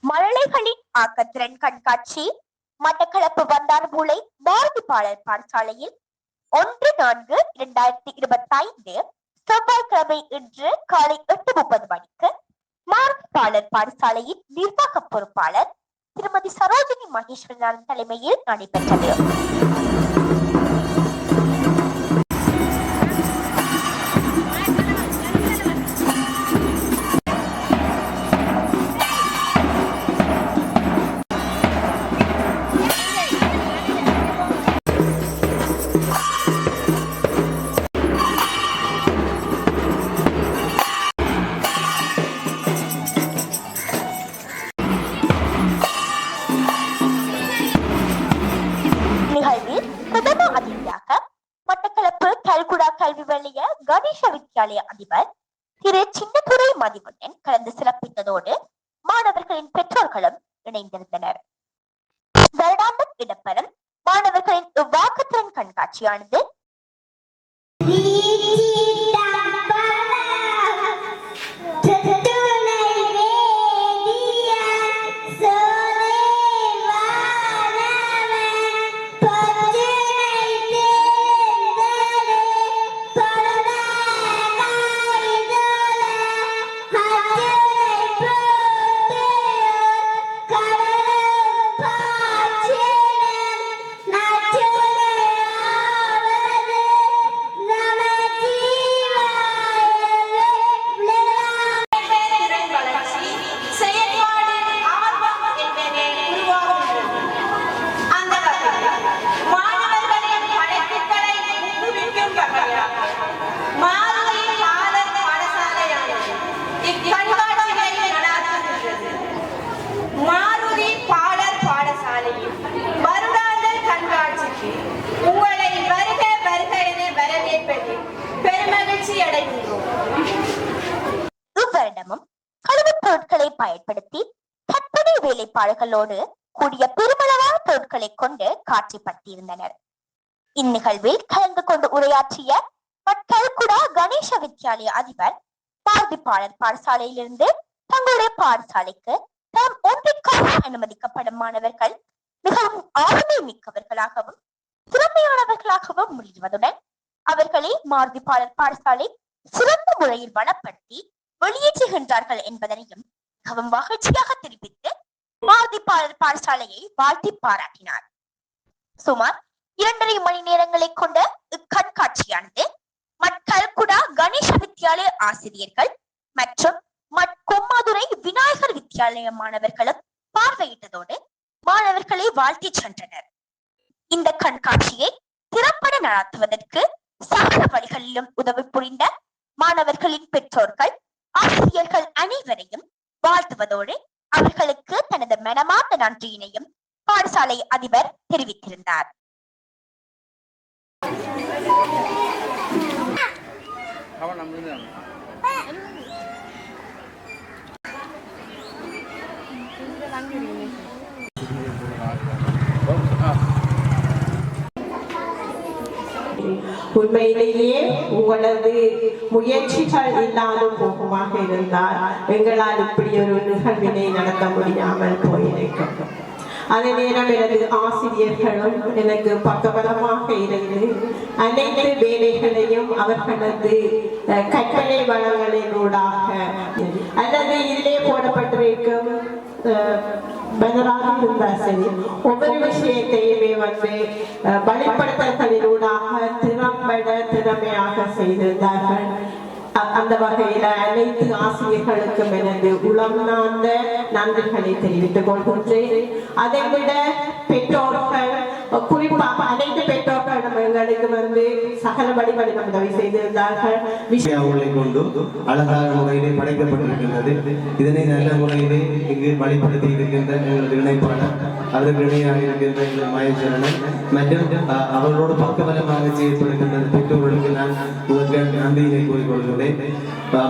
மழலைகளின் ஆக்கத்திறன் கண்காட்சி மட்டக்களப்பு வந்தார்பூலை பாரதி பாடல் பாடசாலையில் 1/4/2025 செவ்வாய்க்கிழமை இன்று காலை 8:30 மணிக்கு பாரதி பாடல் பாடசாலையின் நிர்வாக பொறுப்பாளர் திருமதி சரோஜினி மகேஸ்வரன் தலைமையில் நடைபெற்றது. மட்டக்களப்பு கல்குடா கல்வி வலய கணேச வித்யாலய அதிபர் திரு சின்னதுரை மதிவண்ணன் கலந்து சிறப்பித்ததோடு மாணவர்களின் பெற்றோர்களும் இணைந்திருந்தனர். வருடாந்தம் இடம்பெறும் மாணவர்களின் வாக்குத்திறன் கண்காட்சியானது கழிவுப் பொருட்களை பயன்படுத்தி கற்பனை வேலைப்பாடுகளோடு கூடிய பெருமளவான பொருட்களை கொண்டு காட்சிப்படுத்தியிருந்தனர். இந்நிகழ்வில் கலந்து கொண்டு உரையாற்றிய கல்குடா கணேச வித்யாலய அதிபர் பாரதி பாடல் பாடசாலையிலிருந்து தங்களுடைய பாடசாலைக்கு தாம் ஒன்றிற்காக அனுமதிக்கப்படும் மாணவர்கள் மிகவும் ஆளுமை மிக்கவர்களாகவும் திறமையானவர்களாகவும் முடிவதுடன் அவர்களை மாருதி பாடல் பாடசாலை சிறந்த முறையில் வளப்படுத்தி வெளியேற்றுகின்றார்கள் என்பதனையும் மிகவும் மகிழ்ச்சியாக தெரிவித்து மாருதி பாடல் பாடசாலையை வாழ்த்தி பாராட்டினார். சுமார் 2.5 மணி நேரங்களை கொண்ட இக்கண்காட்சியானது கல்குடா கணேச வித்யாலய ஆசிரியர்கள் மற்றும் கொம்மாதுரை விநாயகர் வித்யாலய மாணவர்களும் பார்வையிட்டதோடு மாணவர்களை வாழ்த்தி சென்றனர். இந்த கண்காட்சியை திறம்பட நடத்துவதற்கு சகல வழிகளிலும் உதவி புரிந்த மாணவர்களின் பெற்றோர்கள் ஆசிரியர்கள் அனைவரையும் வாழ்த்துவதோடு அவர்களுக்கு தனது மனமார்ந்த நன்றியினையும் பாடசாலை அதிபர் தெரிவித்திருந்தார். உண்மையிலேயே உங்களது முயற்சிகள் இல்லாமல் போகுமாக இருந்தால் எங்களால் இப்படி ஒரு நிகழ்வினை நடத்த முடியாமல் போயிருக்கும். அதே நேரம் எனது ஆசிரியர்களும் எனக்கு பக்கபலமாக இருந்து அனைத்து வேலைகளையும் அவர்களது கற்பனை வளங்களினூடாக அல்லது இதிலே போடப்பட்டிருக்கும் சரி ஒவ்வொரு விஷயத்தையுமே வெளிப்படுத்தல்களினூடாக திறமையாக செய்திருந்தார்கள். அந்த வகையில அனைத்து ஆசிரியர்களுக்கும் எனது உளம்நார்ந்த நன்றிகளை தெரிவித்துக் கொள்கின்றேன். அதை விட பெற்றோர்கள் குறிப்பாக அனைத்து பெற்றோர்களும் எங்களுக்கு சகல வழிவழிகள் உதவி செய்திருந்தார்கள். விஷயங்களை கொண்டு அழகான முறையிலே படைக்கப்பட்டிருக்கின்றது. இதனை நல்ல முறையிலே இங்கு வழிபடுத்தி இருக்கின்ற எங்களது இணைப்பாளர் அதற்கு இணையாக இருக்கின்ற எங்கள் மகேஸ்வரன் மற்றும் அவர்களோடு பக்கபலமாக செய்யப்படுகின்ற பெற்றோர்களுக்கு நான் நன்றியினை கூறிக்கொள்கிறேன்.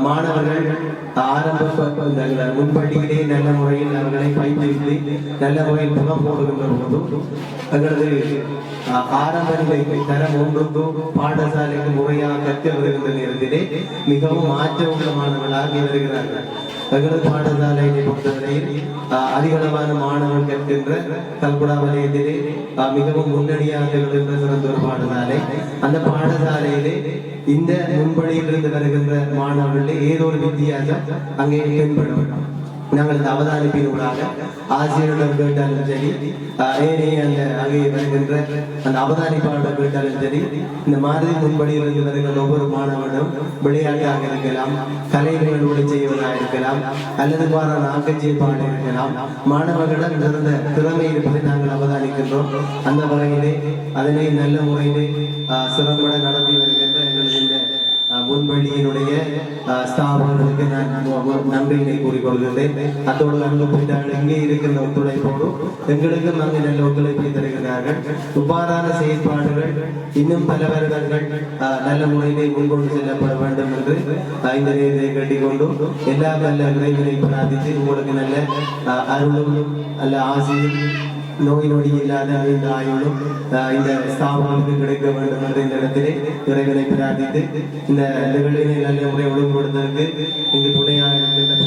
மாணவர்கள் ஆரம்ப முன்பள்ளியிலே நல்ல முறையில் அவர்களை பயிற்றுவித்து நல்ல முறையில் முகம் போடுகின்ற போதும் எங்களது ஆரம்ப நிலை தரம் ஒன்றுக்கு பாடசாலைக்கு முறையாக கற்க வருகின்ற நேரத்திலே மிகவும் ஆற்றவுள்ள மாணவர்களாக வருகிறார்கள். எங்களது பாடசாலையை பொறுத்தவரையில் அதிகளவான மாணவர்கள் கற்கின்ற கல்குடா வலயத்திலே மிகவும் முன்னணியாக திகழ்கின்ற சிறந்த ஒரு பாடசாலை. அந்த பாடசாலையிலே இந்த முன்படியிலிருந்து வருகின்ற மாணவர்களே ஏதோ ஒரு வித்தியாசம் அங்கே தென்படும். நாங்கள் இந்த அவதானிப்பினூடாக ஆசிரியரிடம் கேட்டாலும் சரி, ஏனைய அந்த அங்கே வருகின்ற அந்த அவதானிப்பாளர் கேட்டாலும் சரி, இந்த மாதிரி முன்படியிலிருந்து வருகின்ற ஒவ்வொரு மாணவனும் விளையாட்டாக இருக்கலாம், கலைகளோடு செய்வதாக இருக்கலாம், அல்லது மாறான ஆக்கச்சேர்ப்பாக இருக்கலாம், மாணவர்களிடம் சிறந்த திறமை இருப்பதை நாங்கள் அவதானிக்கின்றோம். அந்த வகையிலே அதனை நல்ல முறையிலே சிறப்புட நடத்தி வருகின்ற எங்களது இந்த முன்பள்ளியினுடைய ஸ்தாபனங்களுக்கு நான் நன்றியினை கூறிக்கொள்கின்றேன். அத்தோடு அங்கு போயிட்டால் இங்கே இருக்கின்ற ஒத்துழைப்போடு எங்களுக்கும் அங்கு நல்ல ஒத்துழைப்பை தருகிறார்கள். இவ்வாறான செயற்பாடுகள் இன்னும் பல வருடங்கள் நல்ல முறையிலே முன்கொண்டு செல்லப்பட வேண்டும் என்று இந்த நேரத்தை கட்டிக்கொண்டு எல்லா நல்ல இறைவனை பிரார்த்தித்து உங்களுக்கு நல்ல அருளும் நல்ல ஆசையும் நோய் நொடி இல்லாத இந்த ஆயுளும் இந்த ஸ்தாபனத்துக்கு கிடைக்க வேண்டும் என்ற இந்த இடத்திலே இறைவனை பிரார்த்தித்து இந்த நிகழ்வினை நல்ல முறை ஒழுங்குபடுத்துவதற்கு இங்கு துணையாக இருக்கின்ற